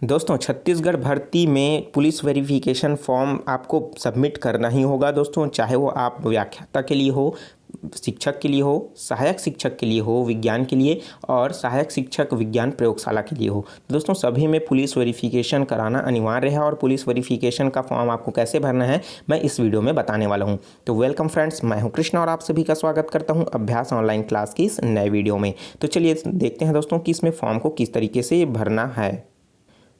दोस्तों छत्तीसगढ़ भर्ती में पुलिस वेरिफिकेशन फॉर्म आपको सबमिट करना ही होगा दोस्तों, चाहे वो आप व्याख्याता के लिए हो, शिक्षक के लिए हो, सहायक शिक्षक के लिए हो विज्ञान के लिए, और सहायक शिक्षक विज्ञान प्रयोगशाला के लिए हो। दोस्तों सभी में पुलिस वेरिफिकेशन कराना अनिवार्य है और पुलिस वेरिफिकेशन का फॉर्म आपको कैसे भरना है मैं इस वीडियो में बताने वाला हूं। तो वेलकम फ्रेंड्स, मैं हूं कृष्णा और आप सभी का स्वागत करता हूं अभ्यास ऑनलाइन क्लास की इस नए वीडियो में। तो चलिए देखते हैं दोस्तों कि इसमें फॉर्म को किस तरीके से भरना है।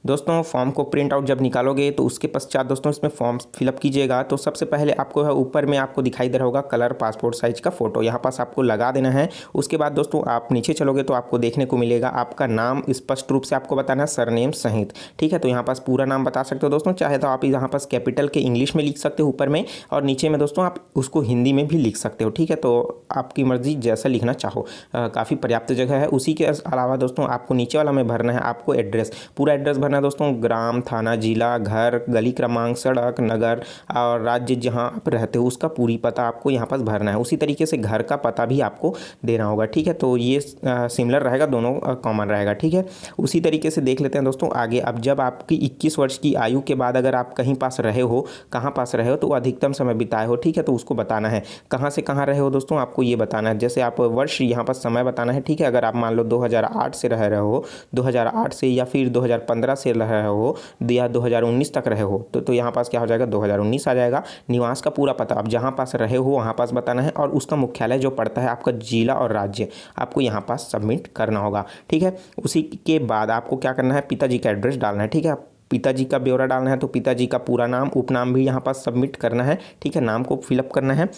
दोस्तों फॉर्म को प्रिंट आउट जब निकालोगे तो उसके पश्चात दोस्तों इसमें फॉर्म फिलअप कीजिएगा। तो सबसे पहले आपको है ऊपर में आपको दिखाई दे रहा होगा कलर पासपोर्ट साइज का फ़ोटो, यहाँ पास आपको लगा देना है। उसके बाद दोस्तों आप नीचे चलोगे तो आपको देखने को मिलेगा आपका नाम स्पष्ट रूप से आपको बताना है, सरनेम सहित। ठीक है, तो यहाँ पास पूरा नाम बता सकते हो दोस्तों, चाहे तो आप यहाँ पास कैपिटल के इंग्लिश में लिख सकते हो ऊपर में, और नीचे में दोस्तों आप उसको हिंदी में भी लिख सकते हो। ठीक है, तो आपकी मर्जी जैसा लिखना चाहो, काफ़ी पर्याप्त जगह है। उसी के अलावा दोस्तों आपको नीचे वाला में भरना है आपको एड्रेस, पूरा एड्रेस भरना है दोस्तों, ग्राम, थाना, जिला, घर, गली क्रमांक, सड़क, नगर और राज्य जहां आप रहते हो उसका पूरी पता आपको यहाँ पास भरना है। उसी तरीके से घर का पता भी आपको देना होगा। ठीक है, तो ये सिमिलर रहेगा, दोनों कॉमन रहेगा। ठीक है, उसी तरीके से देख लेते हैं दोस्तों आगे। अब जब आपकी 21 वर्ष की आयु के बाद अगर आप कहीं पास रहे हो, कहाँ पास रहे हो, तो अधिकतम समय बिताए हो, ठीक है, तो उसको बताना है। कहाँ से कहाँ रहे हो दोस्तों आपको ये बताना है। जैसे आप वर्ष यहाँ पर समय बताना है। ठीक है, अगर आप मान लो 2008 से रह रहे हो, 2008 से या फिर 2015 से रह रहे हो या 2019 तक रहे हो, तो यहाँ पास क्या हो जाएगा, 2019 आ जाएगा। निवास का पूरा पता आप जहाँ पास रहे हो वहाँ पास बताना है, और उसका मुख्यालय जो पड़ता है आपका जिला और राज्य आपको यहाँ पास सबमिट करना होगा। ठीक है, उसी के बाद आपको क्या करना है, पिताजी का एड्रेस डालना है। ठीक है, पिताजी का ब्यौरा डालना है, तो पिताजी का पूरा नाम, उपनाम भी यहाँ पास सबमिट करना है। ठीक है, नाम को फिलअप करना है,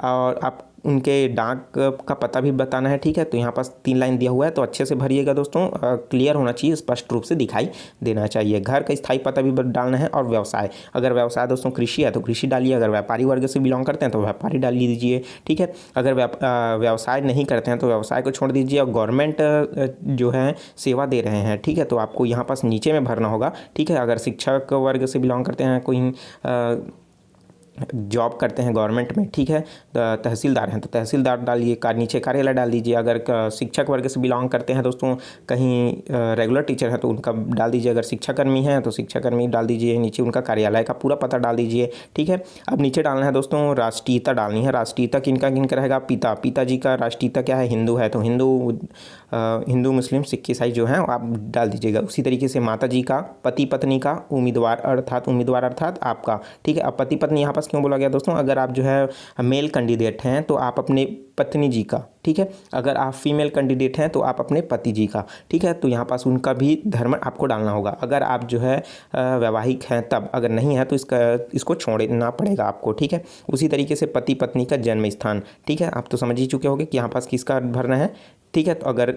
और आप उनके डाक का पता भी बताना है। ठीक है, तो यहाँ पास 3 लाइन दिया हुआ है, तो अच्छे से भरिएगा दोस्तों, क्लियर होना चाहिए, स्पष्ट रूप से दिखाई देना चाहिए। घर का स्थायी पता भी डालना है, और व्यवसाय, अगर व्यवसाय दोस्तों कृषि है तो कृषि डालिए, अगर व्यापारी वर्ग से बिलोंग करते हैं तो व्यापारी डाल दीजिए। ठीक है, अगर व्यवसाय नहीं करते हैं तो व्यवसाय को छोड़ दीजिए, और गवर्नमेंट जो है सेवा दे रहे हैं, ठीक है, तो आपको यहाँ पास नीचे में भरना होगा। ठीक है, अगर शिक्षक वर्ग से बिलोंग करते हैं, कोई जॉब करते हैं गवर्नमेंट में, ठीक है, तहसीलदार हैं तो तहसीलदार डालिए, नीचे कार्यालय डाल दीजिए। अगर शिक्षक वर्ग से बिलोंग करते हैं दोस्तों, कहीं रेगुलर टीचर हैं तो उनका डाल दीजिए। अगर शिक्षाकर्मी हैं तो शिक्षाकर्मी डाल दीजिए, नीचे उनका कार्यालय का पूरा पता डाल दीजिए। ठीक है, अब नीचे डालना है दोस्तों राष्ट्रीयता डालनी है। राष्ट्रीयता किनका किनका रहेगा, पिताजी का राष्ट्रीयता क्या है, हिंदू है तो हिंदू मुस्लिम सिख ईसाई जो हैं आप डाल दीजिएगा। उसी तरीके से माता जी का, पति पत्नी का, उम्मीदवार अर्थात आपका। ठीक है, अब पति पत्नी यहाँ क्यों बोला गया दोस्तों, अगर आप जो है मेल कैंडिडेट हैं तो आप अपने पत्नी जी का, ठीक है, अगर आप फीमेल कैंडिडेट हैं तो आप अपने पति जी का। ठीक है, तो यहाँ पास उनका भी धर्म आपको डालना होगा। अगर आप जो है वैवाहिक हैं तब, अगर नहीं है तो इसको छोड़ना पड़ेगा आपको। ठीक है, उसी तरीके से पति पत्नी का जन्म स्थान। ठीक है, आप तो समझ ही चुके होंगे कि यहाँ पास किसका भरना है। ठीक है, तो अगर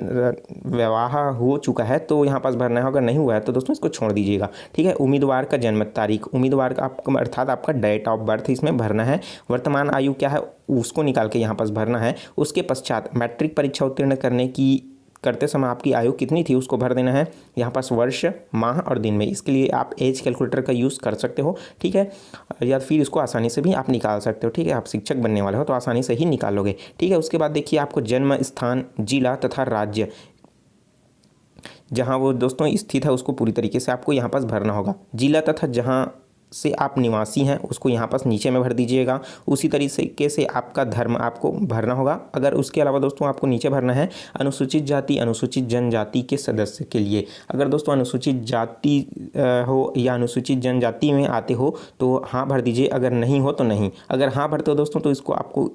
विवाह हो चुका है तो यहाँ पास भरना है, अगर नहीं हुआ है तो दोस्तों इसको छोड़ दीजिएगा। ठीक है, उम्मीदवार का जन्म तारीख, उम्मीदवार का आपका अर्थात आपका डेट ऑफ बर्थ इसमें भरना है। वर्तमान आयु क्या है उसको निकाल के यहाँ पास भरना है। उसके पश्चात मैट्रिक परीक्षा उत्तीर्ण करते समय आपकी आयु कितनी थी उसको भर देना है। यहाँ पास वर्ष, माह और दिन में, इसके लिए आप एज कैलकुलेटर का यूज़ कर सकते हो। ठीक है, या फिर इसको आसानी से भी आप निकाल सकते हो। ठीक है, आप शिक्षक बनने वाले हो तो आसानी से ही निकालोगे। ठीक है, उसके बाद देखिए आपको जन्म स्थान, जिला तथा राज्य जहाँ वो दोस्तों स्थित है उसको पूरी तरीके से आपको यहाँ पास भरना होगा। जिला तथा जहाँ से आप निवासी हैं उसको यहाँ पास नीचे में भर दीजिएगा। उसी तरीके से आपका धर्म आपको भरना होगा। अगर उसके अलावा दोस्तों आपको नीचे भरना है अनुसूचित जाति, अनुसूचित जनजाति के सदस्य के लिए। अगर दोस्तों अनुसूचित जाति हो या अनुसूचित जनजाति में आते हो तो हाँ भर दीजिए, अगर नहीं हो तो नहीं। अगर हाँ भरते हो दोस्तों तो इसको आपको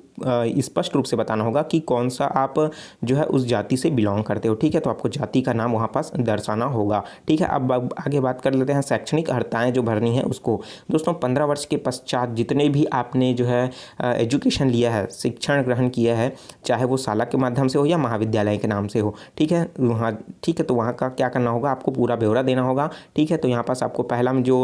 स्पष्ट रूप से बताना होगा कि कौन सा आप जो है उस जाति से बिलोंग करते हो। ठीक है, तो आपको जाति का नाम वहाँ पास दर्शाना होगा। ठीक है, अब आगे बात कर लेते हैं शैक्षणिक अर्हताएँ जो भरनी है उसको। दोस्तों 15 वर्ष के पश्चात जितने भी आपने जो है एजुकेशन लिया है, शिक्षण ग्रहण किया है, चाहे वो शाला के माध्यम से हो या महाविद्यालय के नाम से हो, ठीक है, वहाँ ठीक है, तो वहाँ का क्या करना होगा, आपको पूरा ब्यौरा देना होगा। ठीक है, तो यहाँ पास आपको पहला में जो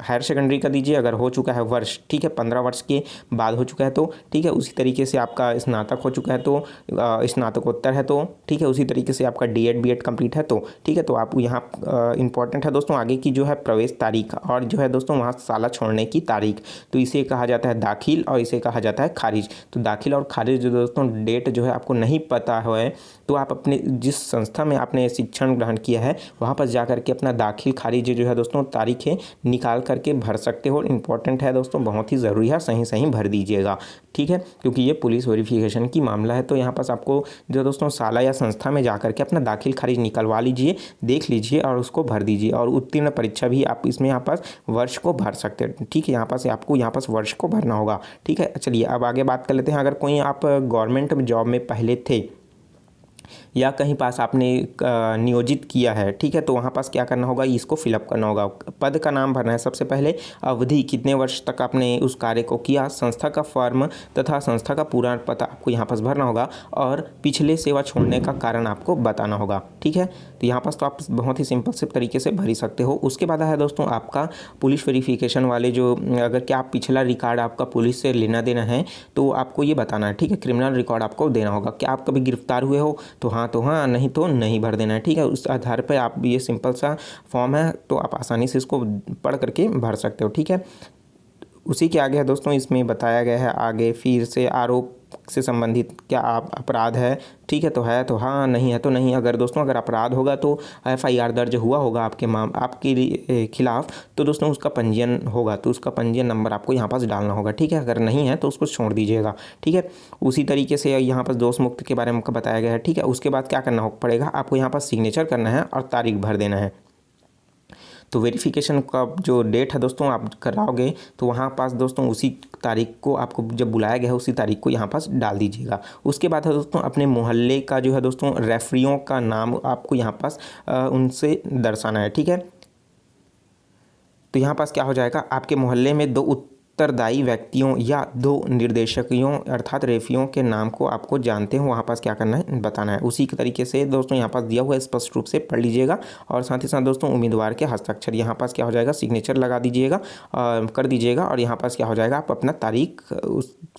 हायर सेकेंडरी का दीजिए, अगर हो चुका है वर्ष, ठीक है, 15 वर्ष के बाद हो चुका है तो ठीक है, उसी तरीके से आपका स्नातक हो चुका है तो स्नातकोत्तर है तो ठीक है, उसी तरीके से आपका D.Ed B.Ed कंप्लीट है तो ठीक है, तो आप यहाँ इंपॉर्टेंट है दोस्तों आगे की जो है प्रवेश तारीख और जो है दोस्तों वहाँ साला छोड़ने की तारीख। तो इसे कहा जाता है दाखिल और इसे कहा जाता है खारिज। तो दाखिल और खारिज जो दोस्तों डेट जो है आपको नहीं पता है तो आप अपने जिस संस्था में आपने शिक्षण ग्रहण किया है वहाँ पर जा करके अपना दाखिल खारिज जो है दोस्तों तारीखें निकाल करके भर सकते हो। इंपॉर्टेंट है दोस्तों, बहुत ही ज़रूरी है, सही सही भर दीजिएगा, ठीक है, क्योंकि ये पुलिस वेरिफिकेशन की मामला है। तो यहाँ पास आपको जो दोस्तों साला या संस्था में जा करके अपना दाखिल खारिज निकलवा लीजिए, देख लीजिए और उसको भर दीजिए। और उत्तीर्ण परीक्षा भी आप इसमें यहाँ पास वर्ष को भर सकते हैं, ठीक है, यहाँ पास आपको यहाँ पास वर्ष को भरना होगा, ठीक है। चलिए अब आगे बात कर लेते हैं। अगर कोई आप गवर्नमेंट जॉब में पहले थे या कहीं पास आपने नियोजित किया है, ठीक है, तो वहाँ पास क्या करना होगा, इसको फिलअप करना होगा। पद का नाम भरना है सबसे पहले, अवधि कितने वर्ष तक आपने उस कार्य को किया, संस्था का फॉर्म तथा संस्था का पूरा पता आपको यहाँ पास भरना होगा और पिछले सेवा छोड़ने का कारण आपको बताना होगा, ठीक है। तो यहाँ पास तो आप बहुत ही सिंपल से तरीके से भर ही सकते हो। उसके बाद है दोस्तों आपका पुलिस वेरिफिकेशन वाले जो अगर क्या आप पिछला रिकॉर्ड आपका पुलिस से लेना देना है तो आपको ये बताना है, ठीक है, क्रिमिनल रिकॉर्ड आपको देना होगा। क्या आप कभी गिरफ्तार हुए हो तो हाँ, नहीं तो नहीं भर देना है, ठीक है। उस आधार पर आप ये सिंपल सा फॉर्म है तो आप आसानी से इसको पढ़ करके भर सकते हो, ठीक है। उसी के आगे है दोस्तों इसमें बताया गया है आगे फिर से आरोप से संबंधित क्या आप अपराध है, ठीक है, तो हाँ, नहीं है तो नहीं। अगर दोस्तों अगर अपराध होगा तो FIR दर्ज हुआ होगा आपके खिलाफ तो दोस्तों उसका पंजीयन होगा, तो उसका पंजीयन नंबर आपको यहाँ पास डालना होगा, ठीक है। अगर नहीं है तो उसको छोड़ दीजिएगा, ठीक है। उसी तरीके से यहाँ पास दोष मुक्त के बारे में बताया गया है, ठीक है। उसके बाद क्या करना पड़ेगा, आपको यहाँ पास सिग्नेचर करना है और तारीख भर देना है। तो वेरिफिकेशन का जो डेट है दोस्तों आप कराओगे तो वहाँ पास दोस्तों उसी तारीख को आपको जब बुलाया गया है उसी तारीख को यहाँ पास डाल दीजिएगा। उसके बाद है दोस्तों अपने मोहल्ले का जो है दोस्तों रेफरियों का नाम आपको यहाँ पास उनसे दर्शाना है, ठीक है। तो यहाँ पास क्या हो जाएगा, आपके मोहल्ले में 2 उत्तरदायी व्यक्तियों या 2 निर्देशकों अर्थात रेफियों के नाम को आपको जानते हो वहाँ पास क्या करना है बताना है। उसी के तरीके से दोस्तों यहाँ पास दिया हुआ है, स्पष्ट रूप से पढ़ लीजिएगा। और साथ ही साथ दोस्तों उम्मीदवार के हस्ताक्षर यहाँ पास क्या हो जाएगा, सिग्नेचर लगा दीजिएगा कर दीजिएगा और यहाँ पास क्या हो जाएगा, आप अपना तारीख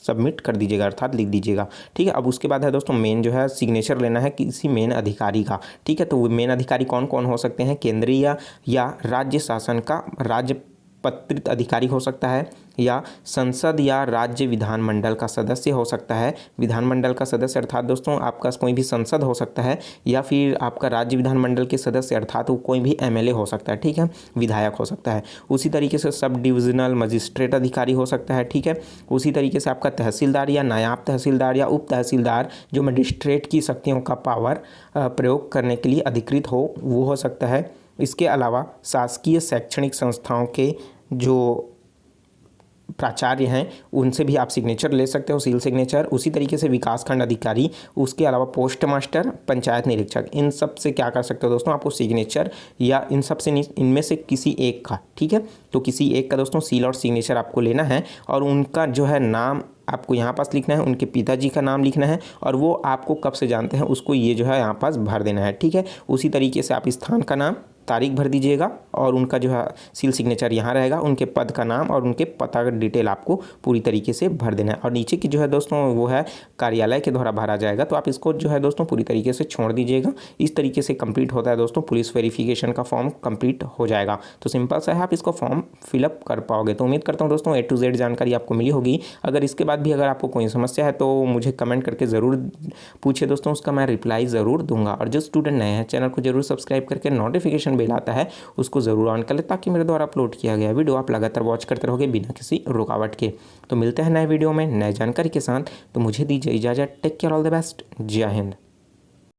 सबमिट कर दीजिएगा अर्थात लिख दीजिएगा, ठीक है। अब उसके बाद है दोस्तों मेन जो है सिग्नेचर लेना है किसी मेन अधिकारी का, ठीक है। तो मेन अधिकारी कौन कौन हो सकते हैं, केंद्रीय या राज्य शासन का राजपत्रित अधिकारी हो सकता है या संसद या राज्य विधानमंडल का सदस्य हो सकता है। विधानमंडल का सदस्य अर्थात दोस्तों आपका कोई भी संसद हो सकता है या फिर आपका राज्य विधानमंडल के सदस्य अर्थात वो कोई भी MLA हो सकता है, ठीक है, विधायक हो सकता है। उसी तरीके से सब डिविजनल मजिस्ट्रेट अधिकारी हो सकता है, ठीक है। उसी तरीके से आपका तहसीलदार या नायाब तहसीलदार या उप तहसीलदार जो मजिस्ट्रेट की शक्तियों का पावर प्रयोग करने के लिए अधिकृत हो वो हो सकता है। इसके अलावा शासकीय शैक्षणिक संस्थाओं के जो प्राचार्य हैं उनसे भी आप सिग्नेचर ले सकते हो, सील सिग्नेचर। उसी तरीके से विकासखंड अधिकारी, उसके अलावा पोस्ट मास्टर, पंचायत निरीक्षक, इन सब से क्या कर सकते हो दोस्तों, आपको सिग्नेचर या इन सब से इनमें से किसी एक का, ठीक है। तो किसी एक का दोस्तों सील और सिग्नेचर आपको लेना है और उनका जो है नाम आपको यहाँ पास लिखना है, उनके पिताजी का नाम लिखना है और वो आपको कब से जानते हैं उसको ये जो है यहाँ पास भर देना है, ठीक है। उसी तरीके से आप स्थान का नाम तारीख भर दीजिएगा और उनका जो है सील सिग्नेचर यहाँ रहेगा, उनके पद का नाम और उनके पता का डिटेल आपको पूरी तरीके से भर देना है। और नीचे की जो है दोस्तों वो है कार्यालय के द्वारा भरा जाएगा, तो आप इसको जो है दोस्तों पूरी तरीके से छोड़ दीजिएगा। इस तरीके से कंप्लीट होता है दोस्तों पुलिस वेरिफिकेशन का फॉर्म कंप्लीट हो जाएगा। तो सिंपल सा है, आप इसको फॉर्म फिलअप कर पाओगे। तो उम्मीद करता हूँ दोस्तों A to Z जानकारी आपको मिली होगी। अगर इसके बाद भी अगर आपको कोई समस्या है तो मुझे कमेंट करके ज़रूर पूछे दोस्तों, उसका मैं रिप्लाई ज़रूर दूंगा। और जो स्टूडेंट नए हैं चैनल को जरूर सब्सक्राइब करके नोटिफिकेशन बेल आता है उसको ज़रूर ऑन कर ले ताकि मेरे द्वारा अपलोड किया गया वीडियो आप लगातार वॉच करते रहोगे बिना किसी रुकावट के। तो मिलते हैं नए वीडियो में नए जानकारी के साथ, तो मुझे दीजिए इजाज़त। Take care, all the best, जय हिंद।